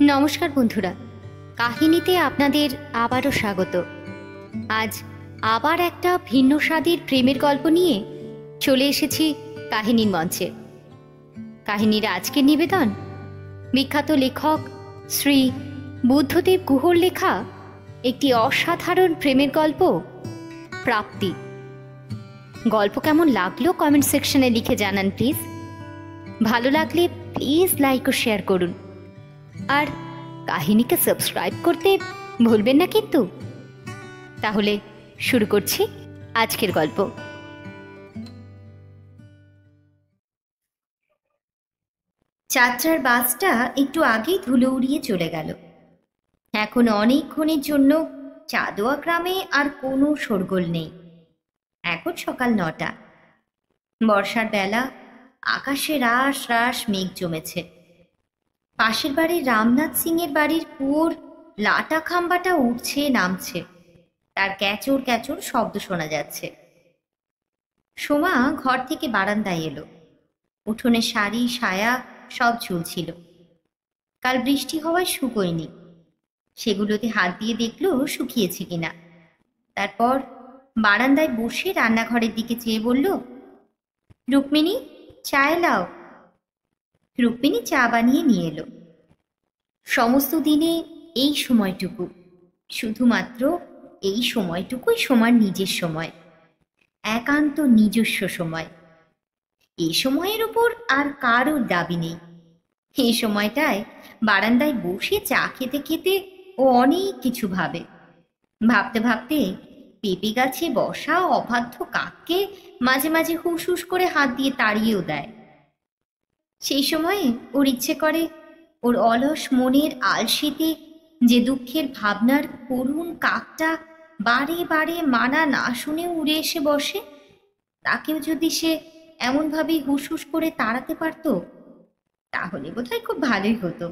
নমস্কার বন্ধুরা, কাহিনীতে আপনাদের আবারও স্বাগত। আজ আবার একটা ভিন্ন স্বাদের প্রেমের গল্প নিয়ে চলে এসেছি কাহিনীর মঞ্চে। কাহিনীর আজকের নিবেদন বিখ্যাত লেখক শ্রী বুদ্ধদেব গুহর লেখা একটি অসাধারণ প্রেমের গল্প, প্রাপ্তি। গল্প কেমন লাগলো কমেন্ট সেকশনে লিখে জানান প্লিজ। ভালো লাগলে প্লিজ লাইক ও শেয়ার করুন, আর কাহিনীকে সাবস্ক্রাইব করতে ভুলবেন না কিন্তু। তাহলে শুরু করছি আজকের গল্প। যাত্রার বাসটা একটু আগেই ধুলো উড়িয়ে চলে গেল। এখন অনেকক্ষণের জন্য চাঁদোয়া গ্রামে আর কোনো শোরগোল নেই। এখন সকাল 9টা। বর্ষার বেলা, আকাশে রাশ রাশ মেঘ জমেছে। পাশের বাড়ির রামনাথ সিংয়ের বাড়ির কুয়োর লাটা খাম্বাটা উঠছে নামছে, তার ক্যাচর ক্যাচর শব্দ শোনা যাচ্ছে। সোমা ঘর থেকে বারান্দায় এলো। উঠোনে শাড়ি সায়া সব ঝুলছিল। কাল বৃষ্টি হওয়ায় শুকোয়নি। সেগুলোতে হাত দিয়ে দেখলো শুকিয়েছে কিনা। তারপর বারান্দায় বসে রান্নাঘরের দিকে চেয়ে বলল, রুক্মিণী, চা এলাও। রুক্মিণী চা বানিয়ে নিয়ে এলো। সমস্ত দিনে এই সময়টুকু, শুধুমাত্র এই সময়টুকুই সোমার নিজের সময়, একান্ত নিজস্ব সময়। এই সময়ের উপর আর কারোর দাবি নেই। এই সময়টায় বারান্দায় বসে চা খেতে খেতে ও অনেক কিছু ভাবে। ভাবতে ভাবতে পেঁপে গাছে বসা অবাধ্য কাককে মাঝে মাঝে হুস হুস করে হাত দিয়ে তাড়িয়েও দেয়। সেই সময়ে ওর ইচ্ছে করে ওর অলস মনের আলসেতে যে দুঃখের ভাবনার করুণ কাকটা বারে বারে মানা না শুনে উড়ে এসে বসে, তাকেও যদি সে এমনভাবেই হুস হুস করে তাড়াতে পারত, তাহলে বোধহয় খুব ভালোই হতো।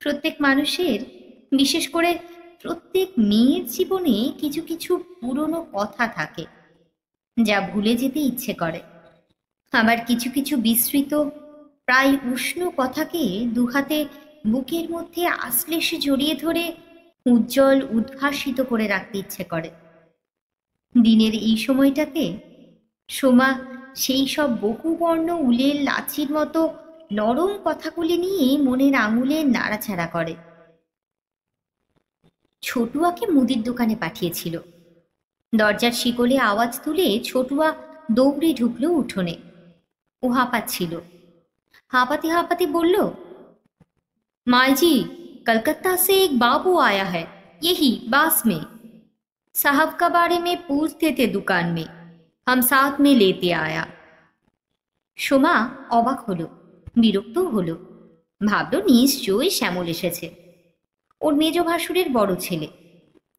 প্রত্যেক মানুষের, বিশেষ করে প্রত্যেক মেয়ের জীবনে কিছু কিছু পুরনো কথা থাকে যা ভুলে যেতে ইচ্ছে করে। আবার কিছু কিছু বিস্মৃত প্রায় উষ্ণ কথাকে দুহাতে বুকের মধ্যে আশ্লেষে জড়িয়ে ধরে উজ্জ্বল উদ্ভাসিত করে রাখতে ইচ্ছে করে। দিনের এই সময়টাতে সোমা সেই সব বহুবর্ণ উলের লাচির মতো নরম কথাগুলি নিয়ে মনের আঙুলে নাড়াচাড়া করে। ছোটুয়াকে মুদির দোকানে পাঠিয়েছিল। দরজার শিকলে আওয়াজ তুলে ছোটুয়া দৌড়ে ঢুকলো উঠোনে। ও হাঁপাচ্ছিল। হাঁপাতে হাঁপাতে বলল, मायजी, कलकत्ता से एक बाबू आया है, यही बास में। साहब का बारे में पूछते थे दुकान में, हम साथ में लेते आया। সোমা অবাক হলো, বিরক্ত হলো। ভাবল নিশ্চয়ই শ্যামল এসেছে। ওর মেজ ভাসুরের বড় ছেলে,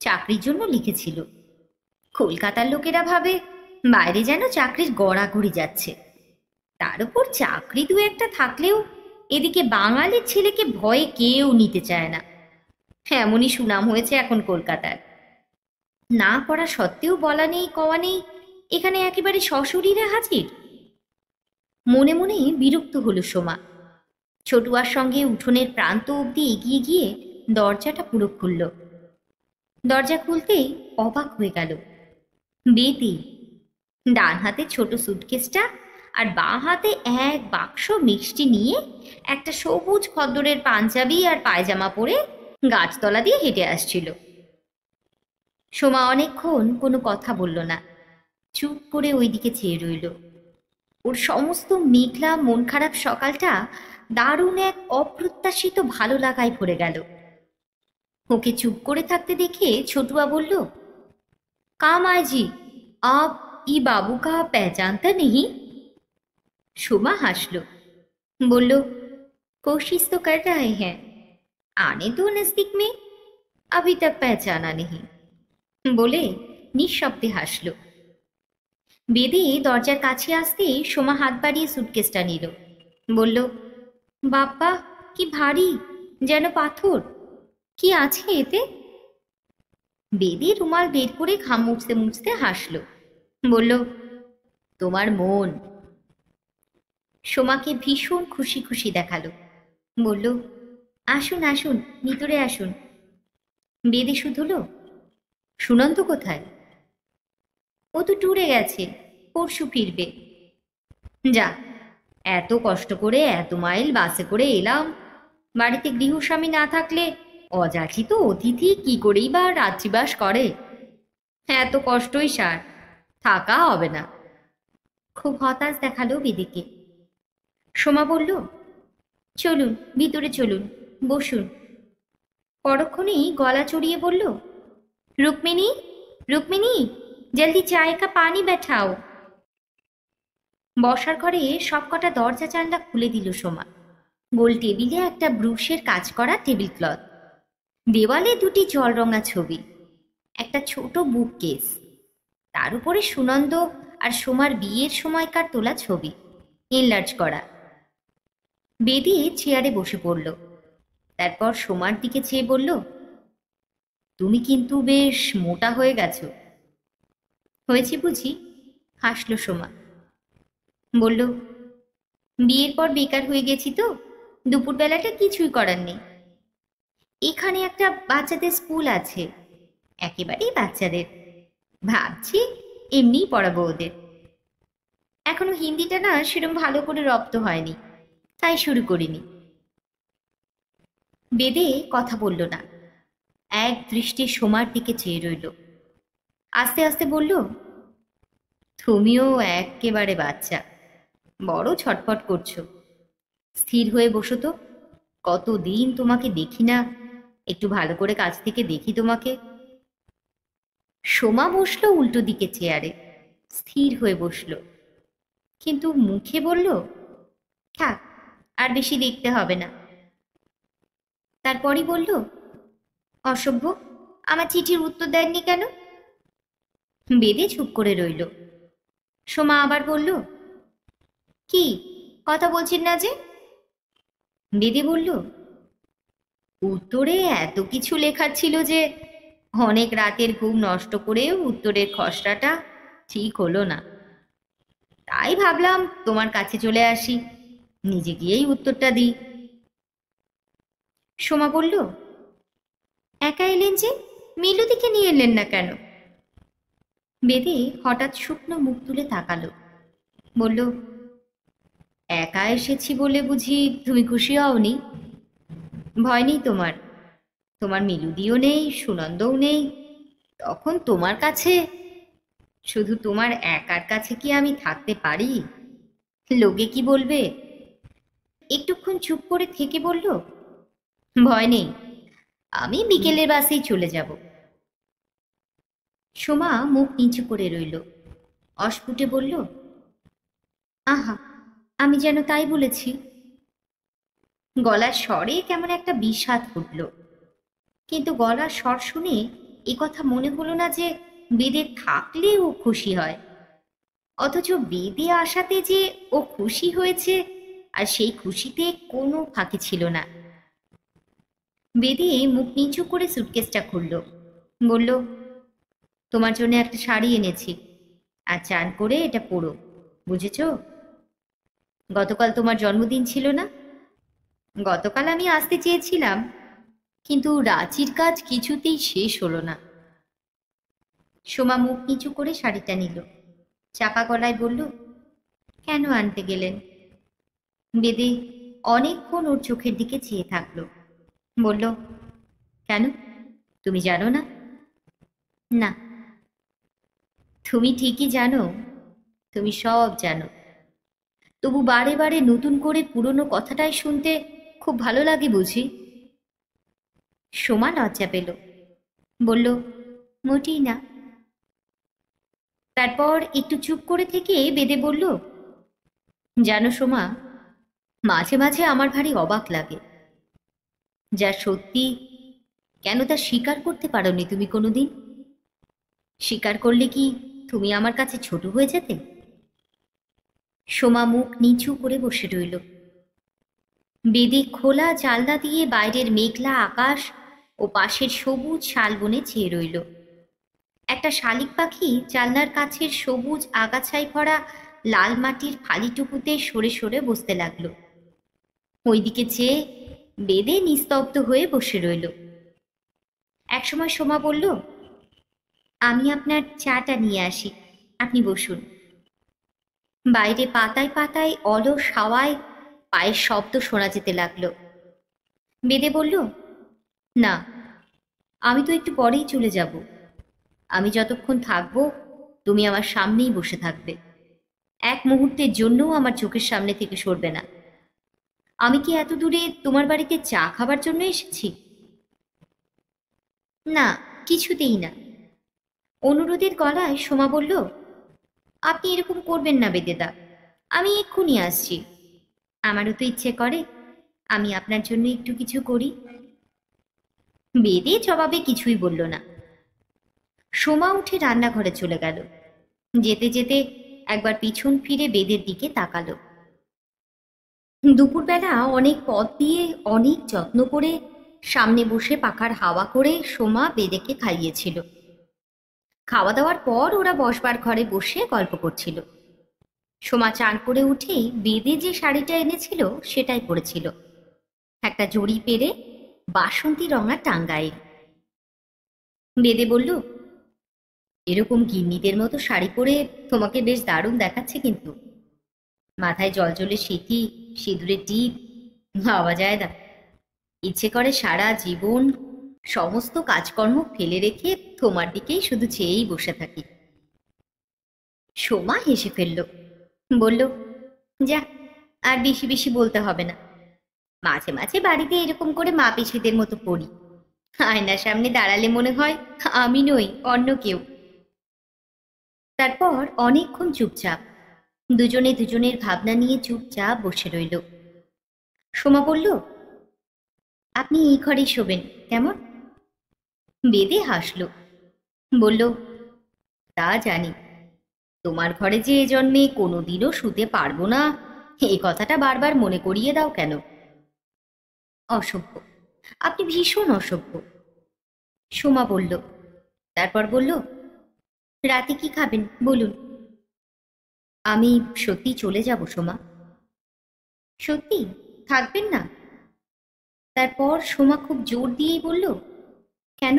চাকরির জন্য লিখেছিল। কলকাতার লোকেরা ভাবে বাইরে যেন চাকরির গড়াগড়ি যাচ্ছে। তার উপর চাকরি দু একটা থাকলেও এদিকে বাঙালির ছেলেকে ভয়ে কেউ নিতে চায় না। এমনই সুনাম হয়েছে এখন কলকাতার। না করা সত্ত্বেও বলা নেই কওয়া নেই, এখানে একেবারে সশরীরে হাজির। মনে মনে বিরক্ত হলো সোমা। ছোটুয়ার সঙ্গে উঠোনের প্রান্ত অবধি এগিয়ে গিয়ে দরজাটা পুরো খুলল। দরজা খুলতেই অবাক হয়ে গেল। বেতি, ডান হাতে ছোট সুটকেসটা আর বাঁ হাতে এক বাক্স মিষ্টি নিয়ে একটা সবুজ খদ্দরের পাঞ্জাবি আর পায়জামা পরে গাছতলা দিয়ে হেঁটে আসছিল। সোমা অনেকক্ষণ কোনো কথা বলল না, চুপ করে ওইদিকে চেয়ে রইল। ওর সমস্ত মেঘলা মন খারাপ সকালটা দারুণ এক অপ্রত্যাশিত ভালো লাগায় ভরে গেল। ওকে চুপ করে থাকতে দেখে ছোটুয়া বলল, কাম আইজি, আপ ই বাবু কা পেহচানতা নেহি? সোমা হাসল, বলল, कोशिश तो कर रहे हैं, आने दो नजदीक में, अभी तक पहचाना नहीं। বলে নিঃশব্দে হাসল। বেদে দরজার কাছে আসতে সোমা হাত বাড়িয়ে সুটকেসটা নিল। বলল, বাপ্পা কি ভারী, যেন পাথর। কি আছে এতে? বেদে রুমাল বের করে ঘাম মুছতে মুছতে হাসল। বলল, তোমার মন। সোমাকে ভীষণ খুশি খুশি দেখালো। বলল, আসুন আসুন, ভিতরে আসুন। বেদে শুধুলো, সুনন্ত কোথায়? ও তো ট্যুরে গেছে, পরশু ফিরবে। যা, এত কষ্ট করে এত মাইল বাসে করে এলাম, বাড়িতে গৃহস্বামী না থাকলে অযাচিত অতিথি কি করেই বা রাত্রিবাস করে। এত কষ্টই সার, থাকা হবে না। খুব হতাশ দেখালো বেদিকে। সোমা বলল, চলুন ভিতরে চলুন, বসুন। পরক্ষণেই গলা চড়িয়ে বলল, রুক্মিণী, রুক্মিণী, জলদি চায় কা পানি बैठाओ। বসার ঘরে সবকটা দরজা জানলা খুলে দিল সোমা। গোল টেবিলে একটা ব্রুশের কাজ করা টেবিল ক্লথ, দেওয়ালে দুটি জল রঙা ছবি, একটা ছোট বুক কেস, তার উপরে সুনন্দ আর সোমার বিয়ের সময়কার তোলা ছবি এনলার্জ করা। বেদি চেয়ারে বসে পড়ল। তারপর সোমার দিকে চেয়ে বলল, তুমি কিন্তু বেশ মোটা হয়ে গেছো। হয়েছে বুঝি? হাসল সোমা। বলল, বিয়ের পর বেকার হয়ে গেছি তো, দুপুরবেলাটা কিছুই করার নেই। এখানে একটা বাচ্চাদের স্কুল আছে, একেবারেই বাচ্চাদের। ভাবছি এমনিই পড়াবো ওদের। এখনো হিন্দিটা না সেরকম ভালো করে রপ্ত হয়নি, তাই শুরু করিনি। বেদে কথা বলল না, এক দৃষ্টি সোমার দিকে চেয়ে রইল। আস্তে আস্তে বলল, তুমিও একেবারে বাচ্চা, বড় ছটফট করছো। স্থির হয়ে বসো তো, কতদিন তোমাকে দেখি না, একটু ভালো করে কাছ থেকে দেখি তোমাকে। সোমা বসলো উল্টো দিকে চেয়ারে, স্থির হয়ে বসলো, কিন্তু মুখে বলল, থাক, আর বেশি দেখতে হবে না। তারপরই বলল, অসভ্য, আমার চিঠির উত্তর দেননি কেন? বেদে চুপ করে রইল। সোমা আবার বলল, কি কথা বলছেন না যে? বেদে বলল, উত্তরে এত কিছু লেখার ছিল যে অনেক রাতের ঘুম নষ্ট করেও উত্তরের খসড়াটা ঠিক হলো না, তাই ভাবলাম তোমার কাছে চলে আসি, নিজে গিয়েই উত্তরটা দিই। সোমা বলল, একা এলেন যে, মিলুদিকে নিয়ে এলেন না কেন? বেদে হঠাৎ শুকনো মুখ তুলে তাকালো, বলল, একা এসেছি বলে বুঝি তুমি খুশি হওনি? ভয় নেই তোমার, তোমার মিলুদিও নেই, সুনন্দও নেই, তখন তোমার কাছে, শুধু তোমার একার কাছে কি আমি থাকতে পারি? লোকে কি বলবে? একটুক্ষণ চুপ করে থেকে বলল, ভয় নেই, আমি বিকেলের বাসেই চলে যাব। সোমা মুখ নিচু করে রইল, অস্ফুটে বলল, আহা, আমি যেন তাই বলেছি। গলার স্বরে কেমন একটা বিষাদ ফুটল, কিন্তু গলার স্বর শুনে এ কথা মনে হলো না যে বেদে থাকলে ও খুশি হয়, অথচ বেদে আসাতে যে ও খুশি হয়েছে, আর সেই খুশিতে কোনো ফাঁকি ছিল না। বেদে মুখ নিচু করে সুটকেসটা খুলল, বলল, তোমার জন্য একটা শাড়ি এনেছি, আর চান করে এটা পরো, বুঝেছ? গতকাল তোমার জন্মদিন ছিল না? গতকাল আমি আসতে চেয়েছিলাম, কিন্তু রাঁচির কাজ কিছুতেই শেষ হলো না। সোমা মুখ নিচু করে শাড়িটা নিল, চাপা গলায় বলল, কেন আনতে গেলেন? বেদে অনেকক্ষণ ওর চোখের দিকে চেয়ে থাকলো, বলল, কেন, তুমি জানো না? না। তুমি ঠিকই জানো, তুমি সব জানো, তবু বারে বারে নতুন করে পুরনো কথাটাই শুনতে খুব ভালো লাগে বুঝি? সোমা লজ্জা পেল, বলল, মোটেই না। তারপর একটু চুপ করে থেকে বেদে বলল, জানো সোমা, মাঝে মাঝে আমার ভারী অবাক লাগে, যা সত্যি কেন তা স্বীকার করতে পারোনি তুমি কোনোদিন। স্বীকার করলে কি তুমি আমার কাছে ছোট হয়ে যেতে? সোমা মুখ নিচু করে বসে রইল। বেদে খোলা জানলা দিয়ে বাইরের মেঘলা আকাশ ও পাশের সবুজ শালবনে চেয়ে রইল। একটা শালিক পাখি জানলার কাছের সবুজ আগাছায় ভরা লাল মাটির ফালিটুকুতে সরে সরে বসতে লাগলো। ওইদিকে চেয়ে বেদে নিস্তব্ধ হয়ে বসে রইল। একসময় সোমা বলল, আমি আপনার চাটা নিয়ে আসি, আপনি বসুন। বাইরে পাতায় পাতায় অলস হাওয়ায় পায়ের শব্দ শোনা যেতে লাগলো। বেদে বলল, না, আমি তো একটু পরেই চলে যাব। আমি যতক্ষণ থাকবো তুমি আমার সামনেই বসে থাকবে, এক মুহূর্তের জন্যও আমার চোখের সামনে থেকে সরবে না। আমি কি এত দূরে তোমার বাড়িতে চা খাবার জন্য এসেছি? না, কিছুতেই না। অনুরোধের গলায় সোমা বলল, আপনি এরকম করবেন না বেদেদা, আমি এক্ষুনি আসছি। আমারও তো ইচ্ছে করে আমি আপনার জন্য একটু কিছু করি। বেদে জবাবে কিছুই বলল না। সোমা উঠে রান্নাঘরে চলে গেল। যেতে যেতে একবার পিছন ফিরে বেদের দিকে তাকালো। দুপুরবেলা অনেক পথ দিয়ে অনেক যত্ন করে সামনে বসে পাখার হাওয়া করে সোমা বেদেকে খাইয়েছিল। খাওয়া দাওয়ার পর ওরা বসবার ঘরে বসে গল্প করছিল। সোমা চান করে উঠেই বেদে যে শাড়িটা এনেছিল সেটাই পরেছিল, একটা জড়ি পেরে বাসন্তী রঙা টাঙ্গাইল। বেদে বলল, এরকম গিন্নিদের মতো শাড়ি পরে তোমাকে বেশ দারুণ দেখাচ্ছে কিন্তু। মাথায় জলজলে সিঁথি, সিঁদুরের টিপ, ভাবা যায় না। ইচ্ছে করে সারা জীবন সমস্ত কাজকর্ম ফেলে রেখে তোমার দিকেই শুধু চেয়েই বসে থাকি। সোমা হেসে ফেলল, বলল, যা, আর বেশি বেশি বলতে হবে না। মাঝে মাঝে বাড়িতে এরকম করে মা পিসিদের মতো পড়ি, আয়নার সামনে দাঁড়ালে মনে হয় আমি নই, অন্য কেউ। তারপর অনেকক্ষণ চুপচাপ দুজনে দুজনের ভাবনা নিয়ে চুপচাপ বসে রইল। সোমা বলল, আপনি এই ঘরেই শোবেন কেমন? বেদে হাসল, বলল, তা জানি। তোমার ঘরে যে এ জন্মে কোনোদিনও শুতে পারবো না, এই কথাটা বারবার মনে করিয়ে দাও কেন? অসভ্য, আপনি ভীষণ অসভ্য। সোমা বলল, তারপর বলল, রাতে কি খাবেন বলুন? আমি সত্যি চলে যাব সোমা। সত্যি থাকবেন না? তারপর সোমা খুব জোর দিয়েই বলল, কেন?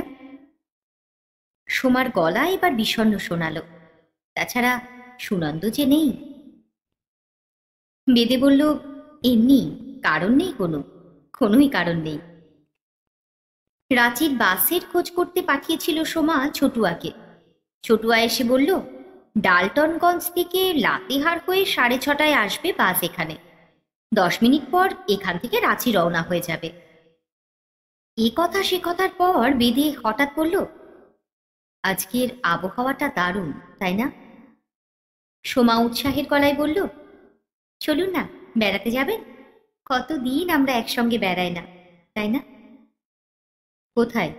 সোমার গলা এবার বিষণ্ণ শোনালো। তাছাড়া সুনন্দ যে নেই। বেদে বলল, এমনি, কারণ নেই, কোনোই কারণ নেই। রাঁচির বাসের খোঁজ করতে পাঠিয়েছিল সোমা ছোটুয়াকে। ছোটুয়া এসে বলল, ডালটনগঞ্জ থেকে লাতেহার হয়ে 6:30টায় আসবে বাস এখানে, 10 মিনিট পর এখান থেকে রাঁচি রওনা হয়ে যাবে। এ কথা সে কথার পর বেদে হঠাৎ বলল, আজকের আবহাওয়াটা দারুণ, তাই না? সোমা উৎসাহের গলায় বলল, চলুন না, বেড়াতে যাবেন? কতদিন আমরা একসঙ্গে বেড়াই না, তাই না? কোথায়?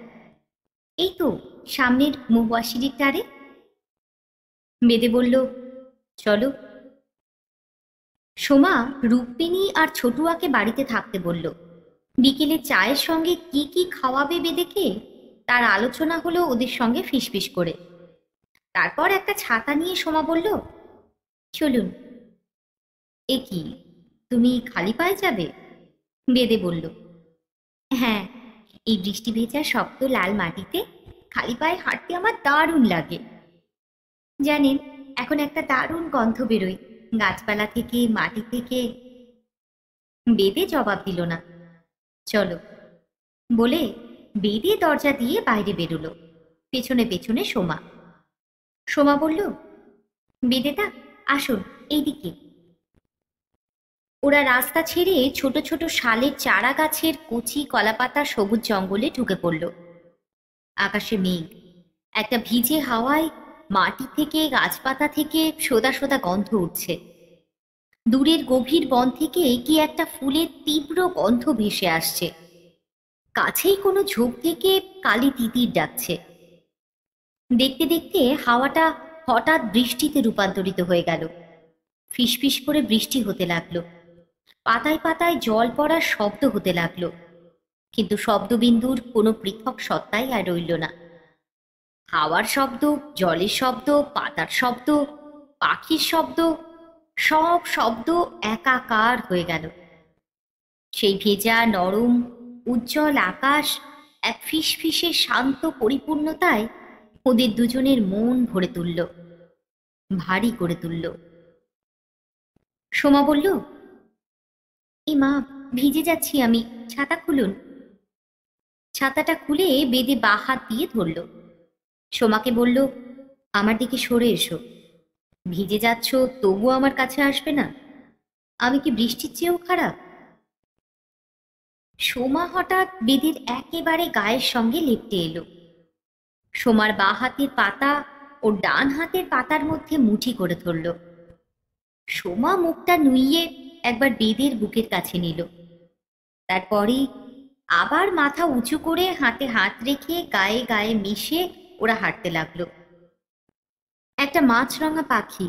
এই তো সামনের মহুয়া সিঁড়ির টারে। বেদে বলল, চলো। সোমা রুক্মিণী আর ছোটুয়াকে বাড়িতে থাকতে বলল। বিকেলে চায়ের সঙ্গে কি কি খাওয়াবে বেদেকে তার আলোচনা হলো ওদের সঙ্গে ফিসফিস করে। তারপর একটা ছাতা নিয়ে সোমা বলল, চলুন। এ কি, তুমি খালি পায়ে যাবে? বেদে বলল, হ্যাঁ, এই বৃষ্টি ভেজা শক্ত লাল মাটিতে খালি পায়ে হাঁটতে আমার দারুণ লাগে। জানেন, এখন একটা দারুণ গন্ধ বেরোয় গাছপালা থেকে, মাটি থেকে। বেদে জবাব দিল না। চলো বলে বেদে দরজা দিয়ে বাইরে বেরোলো, পেছনে পেছনে সোমা। সোমা বলল, বেদেদা আসুন এইদিকে। ওরা রাস্তা ছেড়ে ছোট ছোট শালের চারা গাছের কচি কলাপাতা সবুজ জঙ্গলে ঢুকে পড়ল। আকাশে মেঘ, একটা ভিজে হাওয়ায় মাটি থেকে, গাছপাতা থেকে সোদা সোদা গন্ধ উঠছে। দূরের গভীর বন থেকে কি একটা ফুলের তীব্র গন্ধ ভেসে আসছে। কাছেই কোনো ঝোপ থেকে কালি তিতির ডাকছে। দেখতে দেখতে হাওয়াটা হঠাৎ বৃষ্টিতে রূপান্তরিত হয়ে গেল। ফিসফিস করে বৃষ্টি হতে লাগলো। পাতায় পাতায় জল পড়ার শব্দ হতে লাগলো, কিন্তু শব্দবিন্দুর কোনো পৃথক সত্তাই আর রইল না। হাওয়ার শব্দ, জলের শব্দ, পাতার শব্দ, পাখির শব্দ, সব শব্দ একাকার হয়ে গেল। সেই ভেজা নরম উজ্জ্বল আকাশ এক ফিসফিসে শান্ত পরিপূর্ণতায় ওদের দুজনের মন ভরে তুলল, ভারী করে তুলল। সোমা বলল, এ মা, ভিজে যাচ্ছি আমি, ছাতা খুলুন। ছাতাটা খুলে বেদে বাঁ হাত দিয়ে ধরল। সোমাকে বলল, আমার দিকে সরে এসো। ভিজে যাচ্ছ তবু আমার কাছে আসবে না? আমি কি বৃষ্টির চেয়েও খারাপ? সোমা হঠাৎ বেদের একেবারে গায়ের সঙ্গে লেপ্টে এলো। সোমার বাঁ হাতের পাতা ও ডান হাতের পাতার মধ্যে মুঠি করে ধরল। সোমা মুখটা নুইয়ে একবার বেদের বুকের কাছে নিল। তারপরে আবার মাথা উঁচু করে হাতে হাত রেখে গায়ে গায়ে মিশে ওরা হাঁটতে লাগলো। একটা মাছরাঙা পাখি,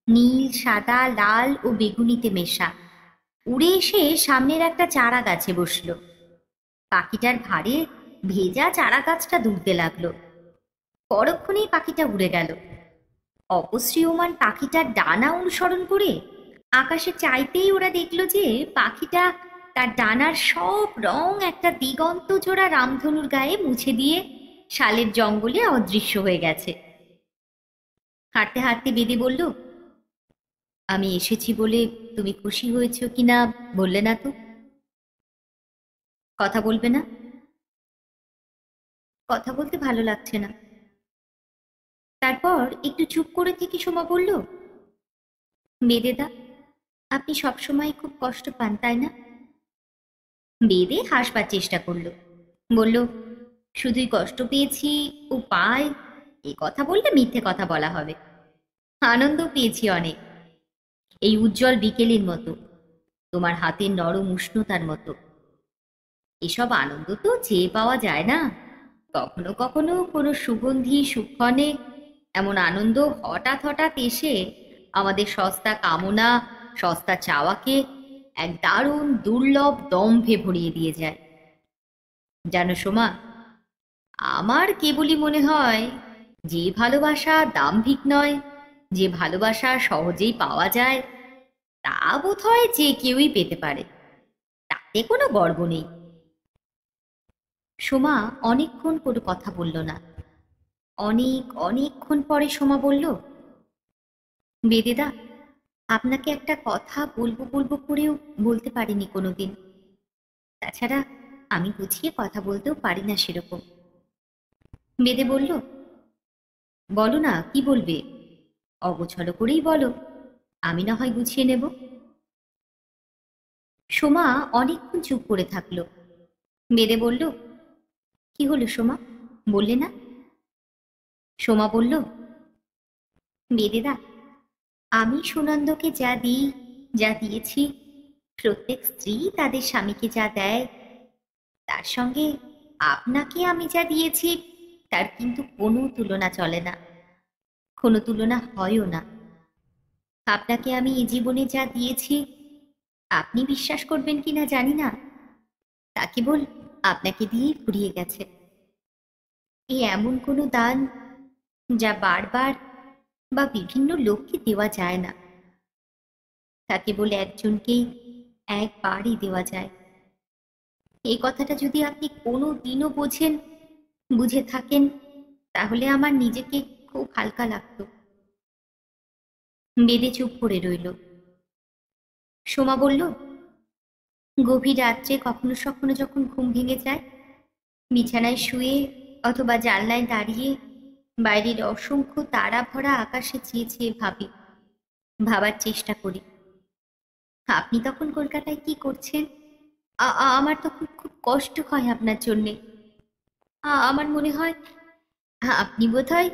নীল সাদা লাল ও বেগুনিতে মেশা, উড়ে এসে সামনের একটা চারা গাছে বসল। পাখিটার ভারে ভেজা চারা গাছটা দুলতে লাগলো। পরক্ষণেই পাখিটা উড়ে গেল। অপসৃয়মান পাখিটার ডানা অনুসরণ করে আকাশে চাইতেই ওরা দেখল যে পাখিটা তার ডানার সব রং একটা দিগন্ত জোড়া রামধনুর গায়ে মুছে দিয়ে শালের জঙ্গলে অদৃশ্য হয়ে গেছে। হাঁটতে হাঁটতে বেদে বলল, আমি এসেছি বলে তুমি খুশি হয়েছ কিনা বললে না তো? কথা বলবে না? কথা বলতে ভালো লাগছে না। তারপর একটু চুপ করে থেকে সোমা বলল, বেদেদা, আপনি সবসময় খুব কষ্ট পান তাই না? বেদে হাসবার চেষ্টা করলো, বলল, শুধুই কষ্ট পেয়েছি ও পায় এ কথা বললে মিথ্যে কথা বলা হবে। আনন্দ পেয়েছি অনেক, এই উজ্জ্বল বিকেলের মতো, তোমার হাতের নরম উষ্ণতার মতো। এসব আনন্দ তো চেয়ে পাওয়া যায় না। কখনো কখনো কোনো সুগন্ধি সুক্ষণে এমন আনন্দ হঠাৎ হঠাৎ এসে আমাদের সস্তা কামনা, সস্তা চাওয়াকে এক দারুণ দুর্লভ দম্ভে ভরিয়ে দিয়ে যায়। জানো সোমা, আমার কেবলই মনে হয় যে ভালোবাসা দাম্ভিক নয়, যে ভালোবাসা সহজেই পাওয়া যায়, তা বোধ হয় যে কেউই পেতে পারে, তাতে কোনো গর্ব নেই। সোমা অনেকক্ষণ কোনো কথা বলল না। অনেকক্ষণ পরে সোমা বলল, বেদেদা, আপনাকে একটা কথা বলবো বলবো করেও বলতে পারিনি কোনোদিন। তাছাড়া আমি গুছিয়ে কথা বলতেও পারি না সেরকম। বেদে বলল, বলো না, কি বলবে? অগোছালো করেই বলো, আমি না হয় গুছিয়ে নেব। সোমা অনেকক্ষণ চুপ করে থাকলো। বেদে বলল, কি হলো সোমা, বললে না? সোমা বলল, বেদেদা, আমি সুনন্দকে যা দিই, যা দিয়েছি, প্রত্যেক স্ত্রী তাদের স্বামীকে যা দেয়, তার সঙ্গে আপনাকে আমি যা দিয়েছি তার কিন্তু কোনো তুলনা চলে না, কোনো তুলনা হয়ও না। আপনাকে আমি এই জীবনে যা দিয়েছি, আপনি বিশ্বাস করবেন কিনা জানি না, তা কেবল আপনাকে দিয়েই ফুরিয়ে গেছে। এই এমন কোনো দান যা বারবার বা বিভিন্ন লোককে দেওয়া যায় না, তা কেবল একজনকেই একবারই দেওয়া যায়। এই কথাটা যদি আপনি কোনো দিনও বোঝেন, বুঝে থাকেন, তাহলে আমার নিজেকে খুব হালকা লাগতো। বেদে চুপ করে রইল। সোমা বলল, গভীর রাত্রে কখনো সখনো যখন ঘুম ভেঙে যায়, বিছানায় শুয়ে অথবা জানলায় দাঁড়িয়ে বাইরের অসংখ্য তারা ভরা আকাশে চেয়ে চেয়ে ভাবি, ভাবার চেষ্টা করি, আপনি তখন কলকাতায় কি করছেন? আমার তখন খুব কষ্ট হয় আপনার জন্যে। আমার মনে হয় আপনি বোধহয়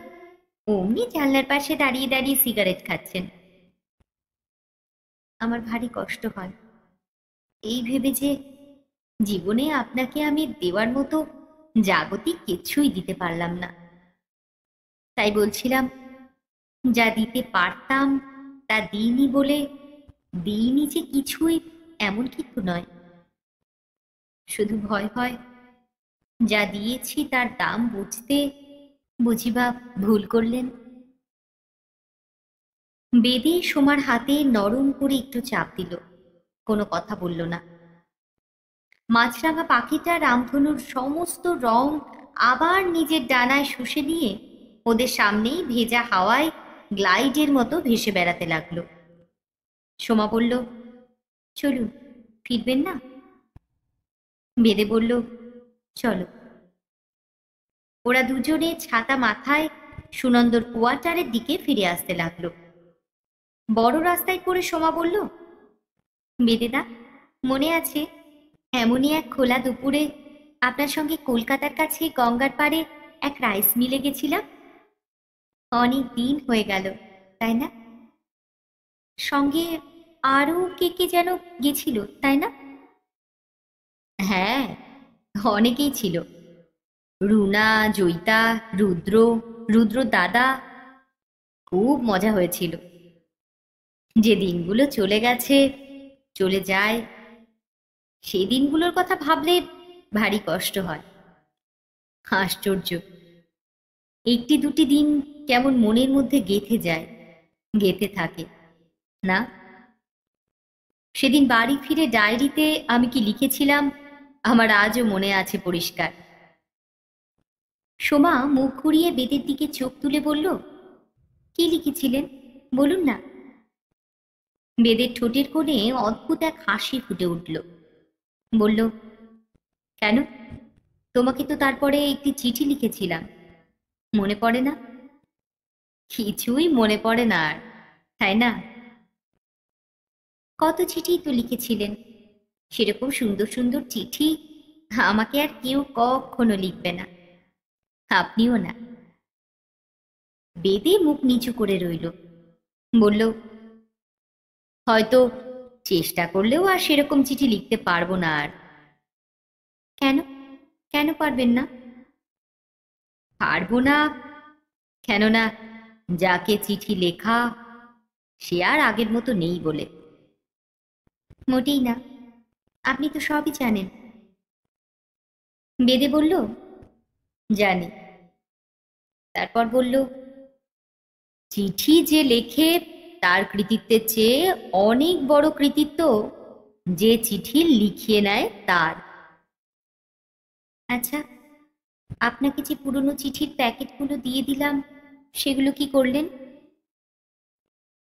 অমনি জানলার পাশে দাঁড়িয়ে দাঁড়িয়ে সিগারেট খাচ্ছেন। আমার ভারী কষ্ট হয় এই ভেবে যে জীবনে আপনাকে আমি দেওয়ার মতো জাগতিক কিছুই দিতে পারলাম না। তাই বলছিলাম, যা দিতে পারতাম তা দিইনি বলে দিইনি যে কিছুই, এমন কিন্তু নয়। শুধু ভয় হয় যা দিয়েছি তার দাম বুঝতে বুঝিবা ভুল করলেন। বেদে সোমার হাতে নরম করে একটু চাপ দিল, কোনো কথা বলল না। মাছরাঙা পাখিটা রামধনুর সমস্ত রং আবার নিজের ডানায় শুষে নিয়ে ওদের সামনেই ভেজা হাওয়ায় গ্লাইডের মতো ভেসে বেড়াতে লাগলো। সোমা বলল, চলুন, ফিরবেন না? বেদে বলল, চলো। ওরা দুজনে ছাতা মাথায় সুনন্দর কোয়ার্টারের দিকে ফিরে আসতে লাগলো। বড় রাস্তায় পড়ে সোমা বলল, বেদেদা, মনে আছে এমনই এক খোলা দুপুরে আপনার সঙ্গে কলকাতার কাছে গঙ্গার পাড়ে এক রাইস মিলে গেছিলাম? অনেক দিন হয়ে গেল, তাই না? সঙ্গে আরো কে কে যেন গেছিল, তাই না? হ্যাঁ, অনেকেই ছিল। রুনা, জয়িতা, রুদ্র, রুদ্র দাদা। খুব মজা হয়েছিল। যে দিনগুলো চলে গেছে, চলে যায়, সেই দিনগুলোর কথা ভাবলে ভারী কষ্ট হয়। আশ্চর্য, একটি দুটি দিন কেমন মনের মধ্যে গেঁথে যায়, গেঁথে থাকে না? সেদিন বাড়ি ফিরে ডায়েরিতে আমি কি লিখেছিলাম আমার আজও মনে আছে পরিষ্কার। সোমা মুখ ঘুরিয়ে বেদের দিকে চোখ তুলে বলল, কি লিখেছিলেন বলুন না? বেদের ঠোঁটের কোণে অদ্ভুত এক হাসি ফুটে উঠল। বলল, কেন, তোমাকে তো তারপরে একটি চিঠি লিখেছিলাম, মনে পড়ে না? কিছুই মনে পড়ে না আর, তাই না? কত চিঠি তো লিখেছিলেন, সেরকম সুন্দর সুন্দর চিঠি আমাকে আর কেউ কখনো লিখবে না, আপনিও না। বেদে মুখ নিচু করে রইল। বলল, হয়তো চেষ্টা করলেও আর সেরকম চিঠি লিখতে পারবো না আর। কেন, কেন পারবেন না? পারবো না কেননা যাকে চিঠি লেখা সে আর আগের মতো নেই বলে। মোটেই না, আপনি তো সবই জানেন। বেদে বলল, জানি। তারপর বলল, চিঠি যে লেখে তার কৃতিত্বের চেয়ে অনেক বড় কৃতিত্ব যে চিঠি লিখিয়ে নেয় তার। আচ্ছা, আপনাকে যে পুরনো চিঠির প্যাকেটগুলো দিয়ে দিলাম সেগুলো কি করলেন?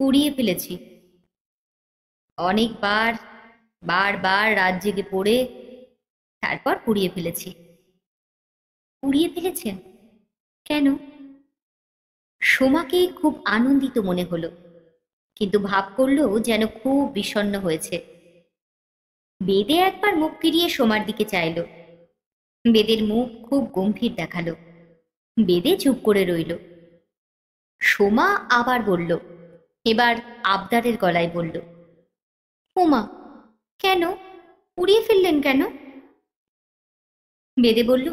পুড়িয়ে ফেলেছি। অনেকবার, বারবার রাত জেগে পড়ে তারপর পুড়িয়ে ফেলেছি। পুড়িয়ে ফেলেছেন কেন? সোমাকে খুব আনন্দিত মনে হলো, কিন্তু ভাব করলো যেন খুব বিষণ্ণ হয়েছে। বেদে একবার মুখ ফিরিয়ে সোমার দিকে চাইল। বেদের মুখ খুব গম্ভীর দেখালো। বেদে চুপ করে রইল। সোমা আবার বলল, এবার আবদারের গলায় বলল, ওমা, কেন পুড়িয়ে ফেললেন কেন? বেদে বলল,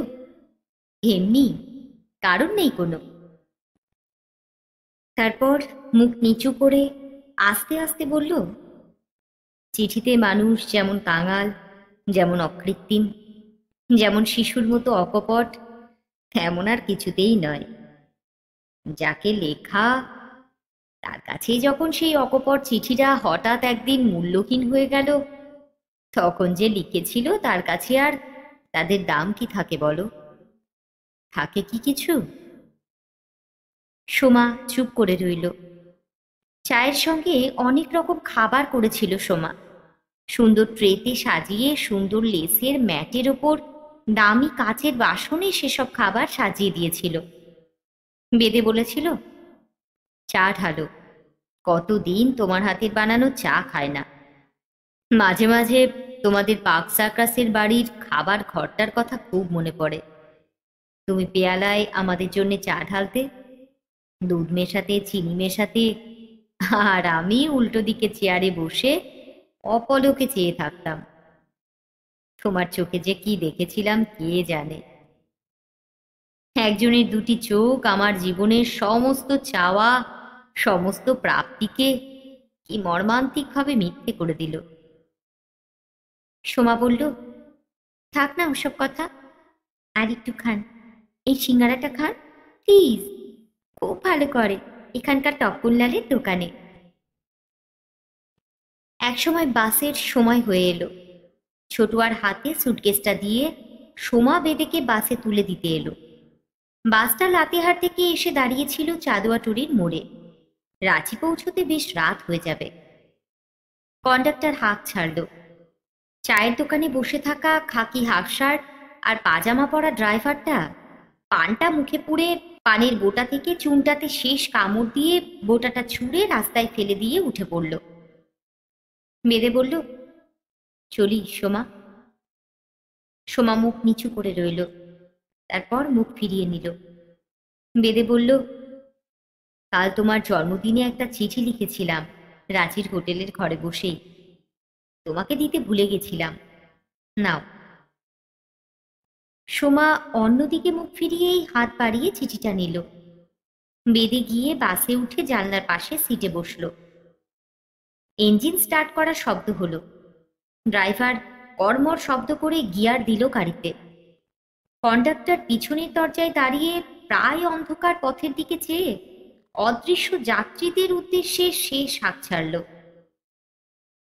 এমনি, কারণ নেই কোনো। তারপর মুখ নিচু করে আস্তে আস্তে বলল, চিঠিতে মানুষ যেমন কাঙাল, যেমন অকৃত্রিম, যেমন শিশুর মতো অকপট, তেমন আর কিছুতেই নয়। যাকে লেখা তার কাছেই যখন সেই অকপট চিঠিটা হঠাৎ একদিন মূল্যহীন হয়ে গেল, তখন যে লিখেছিল তার কাছে আর তাদের দাম কি থাকে বলো? থাকে কি কিছু? সোমা চুপ করে রইল। চায়ের সঙ্গে অনেক রকম খাবার করেছিল সোমা। সুন্দর ট্রেতে সাজিয়ে সুন্দর লেসের ম্যাটের ওপর দামি কাচের বাসনে সেসব খাবার সাজিয়ে দিয়েছিল। বেদে বলেছিল, চা ঢালো, কতদিন তোমার হাতের বানানো চা খায় না। মাঝে মাঝে তোমাদের পার্ক সার্কাসের বাড়ির খাবার ঘরটার কথা খুব মনে পড়ে। তুমি পেয়ালায় আমাদের জন্য চা ঢালতে, দুধ মেশাতে, চিনি মেশাতে, আর আমি উল্টো দিকে চেয়ারে বসে অপলকে চেয়ে থাকতাম। তোমার চোখে যে কি দেখেছিলাম কে জানে। একজনের দুটি চোখ আমার জীবনের সমস্ত চাওয়া, সমস্ত প্রাপ্তিকে কি মর্মান্তিকভাবে মিথ্যে করে দিল। সোমা বলল, থাক না ওসব কথা, আর একটু খান, এই সিঙ্গারাটা খান প্লিজ, খুব ভালো করে এখানকার টপ্পনলালের দোকানে। একসময় বাসের সময় হয়ে এলো। ছোটুয়ার হাতে সুটকেসটা দিয়ে সোমা বেদেকে বাসে তুলে দিতে এলো। বাসটা লাতেহার থেকে এসে দাঁড়িয়েছিল চাঁদোয়াটুরির মোড়ে। রাঁচি পৌঁছতে বেশ রাত হয়ে যাবে। কন্ডাক্টর হাঁক ছাড়ল। চায়ের দোকানে বসে থাকা খাকি হাফ শার্ট আর পাজামা পরা ড্রাইভারটা পানটা মুখে পুড়ে পানের বোটা থেকে চুনটাতে শেষ কামড় দিয়ে বোটাটা ছুঁড়ে রাস্তায় ফেলে দিয়ে উঠে পড়ল। বেদে বলল, চলি সোমা। সোমা মুখ নিচু করে রইল, তারপর মুখ ফিরিয়ে নিল। বেদে বলল, কাল তোমার জন্মদিনে একটা চিঠি লিখেছিলাম রাঁচির হোটেলের ঘরে বসেই। তোমাকে দিতে ভুলে গেছিলাম, নাও। সোমা অন্যদিকে মুখ ফিরিয়েই হাত বাড়িয়ে চিঠিটা নিল। বেদে গিয়ে বাসে উঠে জানলার পাশে সিটে বসল। ইঞ্জিন স্টার্ট করার শব্দ হলো। ড্রাইভার কড়মড় শব্দ করে গিয়ার দিল গাড়িতে। কন্ডাক্টর পিছনের দরজায় দাঁড়িয়ে প্রায় অন্ধকার পথের দিকে চেয়ে অদৃশ্য যাত্রীদের উদ্দেশ্যে শেষ হাঁক ছাড়ল।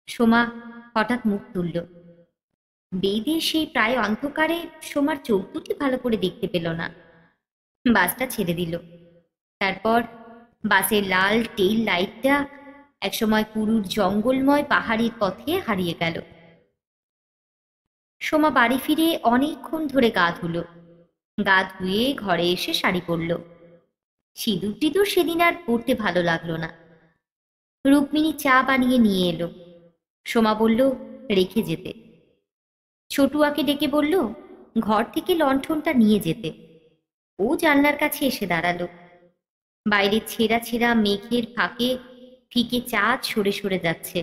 সোমা হঠাৎ মুখ তুলল। বেদে সেই প্রায় অন্ধকারে সোমার চোখ দুটি ভালো করে দেখতে পেল না। বাসটা ছেড়ে দিল। তারপর বাসের লাল টেইল লাইটটা একসময় পুরুর জঙ্গলময় পাহাড়ির পথে হারিয়ে গেল। সোমা বাড়ি ফিরে অনেকক্ষণ ধরে গা ধুল। গা ধুয়ে ঘরে এসে শাড়ি পরল। সিঁদুর টিঁদুর সেদিন আর পরতে ভালো লাগলো না। রুক্মিণী চা বানিয়ে নিয়ে এলো। সোমা বলল, রেখে যেতে। ছোটুয়াকে ডেকে বলল, ঘর থেকে লণ্ঠনটা নিয়ে যেতে। ও জানলার কাছে এসে দাঁড়ালো। বাইরে ছেঁড়া ছেঁড়া মেঘের ফাঁকে ফিকে চাঁদ সরে সরে যাচ্ছে।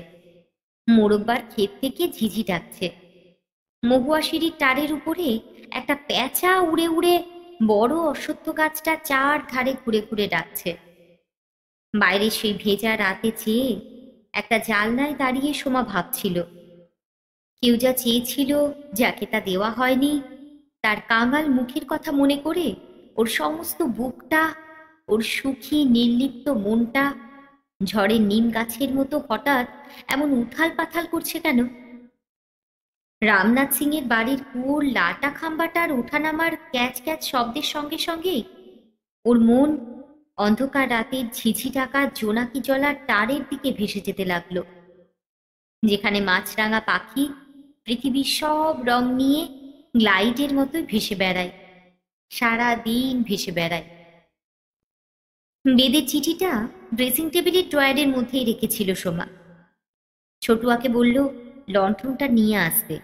মোরব্বার ক্ষেত থেকে ঝিঝি ডাকছে। মহুয়া সিঁড়ির টারের উপরে একটা প্যাঁচা উড়ে উড়ে বড় অশ্বত্থ গাছটা চার ধারে ঘুরে ঘুরে ডাকছে। বাইরে সেই ভেজা রাতে চেয়ে একটা জানলায় দাঁড়িয়ে সোমা ভাবছিল, কেউ যা চেয়েছিল, যাকে তা দেওয়া হয়নি, তার কাঙাল মুখের কথা মনে করে ওর সমস্ত বুকটা, ওর সুখী নির্লিপ্ত মনটা ঝড়ের নিম গাছের মতো হঠাৎ এমন উথাল পাথাল করছে কেন? রামনাথ সিং এর বাড়ির কুয়োর লাটা খাম্বাটার ওঠানামার ক্যাচ ক্যাচ শব্দের সঙ্গে সঙ্গে ওর মন অন্ধকার রাতের ঝিঝি টাকা জোনাকি জলার টারের দিকে ভেসে যেতে লাগলো, যেখানে মাছরাঙা পাখি পৃথিবীর সব রং নিয়ে গ্লাইডের মতোই ভেসে বেড়ায়, সারা দিন ভেসে বেড়ায়। বেদের চিঠিটা ড্রেসিং টেবিলের ড্রয়ারের মধ্যেই রেখেছিল সোমা। ছোটুয়াকে বলল, লণ্ঠনটা নিয়ে আসতে।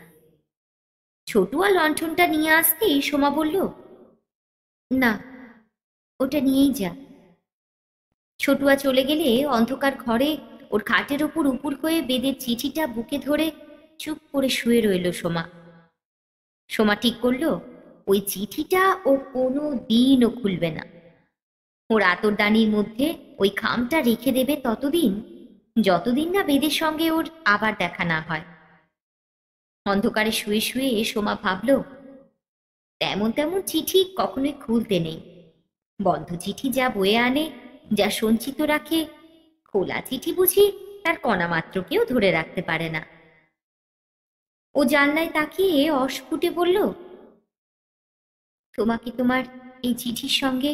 ছোটুয়া লণ্ঠনটা নিয়ে আসতেই সোমা বলল, না, ওটা নিয়েই যা। ছোটুয়া চলে গেলে অন্ধকার ঘরে ওর খাটের ওপর উপুর হয়ে বেদের চিঠিটা বুকে ধরে চুপ করে শুয়ে রইল সোমা। সোমা ঠিক করলো, ওই চিঠিটা ও কোনো দিনও খুলবে না। ওর আতরদানির মধ্যে ওই খামটা রেখে দেবে ততদিন, যতদিন না বেদের সঙ্গে ওর আবার দেখা না হয়। অন্ধকারে শুয়ে শুয়ে সোমা ভাবল, তেমন তেমন চিঠি কখনোই খুলতে নেই। বন্ধ চিঠি যা বয়ে আনে, যা সঞ্চিত রাখে, খোলা চিঠি বুঝি তার কণা মাত্রকেও ধরে রাখতে পারে না। ও জানলায় তাকিয়ে অস্ফুটে বলল, তোমাকে তোমার এই চিঠির সঙ্গে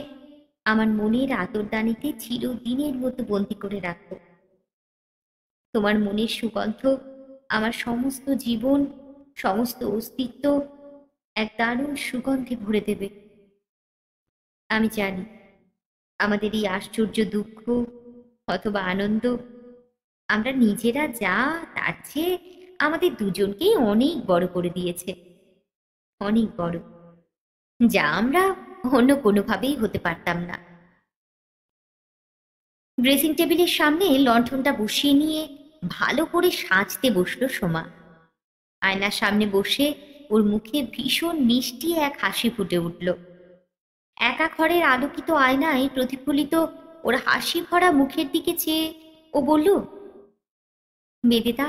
আমার মনের আতরদানিতে চিরদিনের মতো বন্দি করে রাখবো। তোমার মনের সুগন্ধ আমার সমস্ত জীবন, সমস্ত অস্তিত্ব এক দারুণ সুগন্ধে ভরে দেবে। আমি জানি আমাদের এই আশ্চর্য দুঃখ অথবা আনন্দ আমরা নিজেরা যা তার চেয়ে আমাদের দুজনকেই অনেক বড় করে দিয়েছে, অনেক বড়, যা আমরা অন্য কোনোভাবেই হতে পারতাম না। ড্রেসিং টেবিলের সামনে লণ্ঠনটা বসিয়ে নিয়ে ভালো করে সাজতে বসলো সোমা। আয়নার সামনে বসে ওর মুখে ভীষণ মিষ্টি এক হাসি ফুটে উঠল। একা ঘরের আলোকিত আয়নায় প্রতিফলিত ওর হাসি ভরা মুখের দিকে চেয়ে ও বলল, বেদেদা,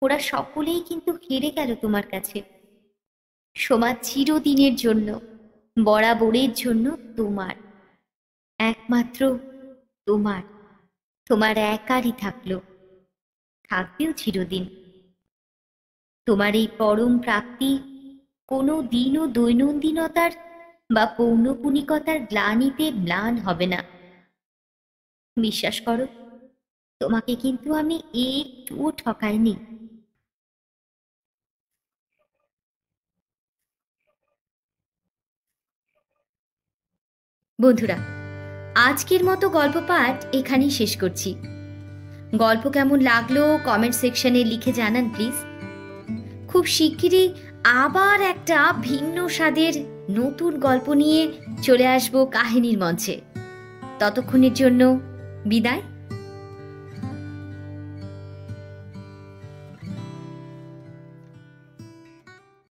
ওরা সকলেই কিন্তু হেরে গেল তোমার কাছে। সোমা চিরদিনের জন্য, বরাবরের জন্য তোমার, একমাত্র তোমার, তোমার একারই থাকলো, থাকবেও চিরদিন। তোমার এই পরম প্রাপ্তি কোনো দিনও দৈনন্দিনতার বা পৌনপুনিকতার গ্লানিতে ম্লান হবে না। বিশ্বাস করো, তোমাকে কিন্তু আমি একটুও ঠকাইনি। বন্ধুরা, আজকের মতো গল্প পাঠ এখানেই শেষ করছি। গল্প কেমন লাগলো কমেন্ট সেকশনে লিখে জানান প্লিজ। খুব শিগগিরই আবার একটা ভিন্ন স্বাদের নতুন গল্প নিয়ে চলে আসবো কাহিনীর মঞ্চে। ততক্ষণের জন্য বিদায়।